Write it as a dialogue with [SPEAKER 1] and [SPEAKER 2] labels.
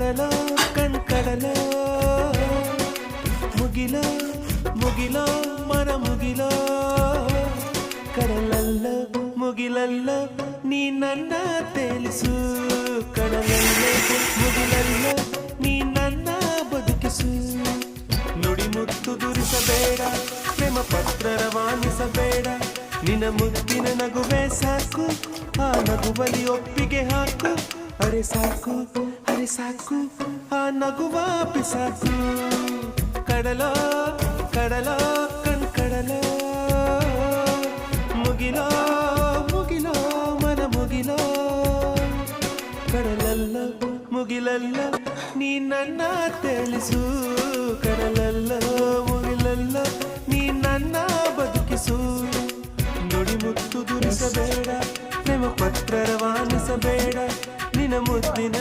[SPEAKER 1] ಕಡಲೋ ಕಣ್ಕಡಲೋ ಮುಗಿಲೋ ಮುಗಿಲೋ ಮನ ಮುಗಿಲೋ ಕಡಲಲ್ಲೋ ಮುಗಿಲಲ್ಲೋ ನೀ ನನ್ನ ತೇಲಿಸು ಕಡಲಲ್ಲೋ ಮುಗಿಲಲ್ಲೋ ನೀ ನನ್ನ ಬದುಕಿಸು ನುಡಿ ಮುತ್ತು ದುರಿಸಬೇಡ ಪ್ರೇಮ ಪತ್ರ ರವಾನಿಸಬೇಡ ನಿನ್ನ ಮುತ್ತಿನ ನಗುವೆ ಸಾಕು ಆ ನಗುವಲಿ ಒಪ್ಪಿಗೆ ಹಾಕು ಅರೆ ಸಾಕು ಆ ನಗುವ ಪಿಸಾಕು ಕಡಲೋ ಕಡಲೋ ಕಣ್ಕಡಲೋ ಮುಗಿಲೋ ಮುಗಿಲೋ ಮನ ಮುಗಿಲೋ ಕಡಲಲ್ಲೋ ಮುಗಿಲಲ್ಲೋ ನೀ ನನ್ನ ತಿಳಿಸು ಕಡಲಲ್ಲೋ ಮುಗಿಲಲ್ಲೋ ನೀ ನನ್ನ ಬದುಕಿಸು ನುಡಿ ಮುತ್ತು ದುರಿಸಬೇಡ ಪ್ರೇಮ ಪತ್ರ ರವಾನಿಸಬೇಡ ನಿನ್ನ ಮುದ್ದಿನ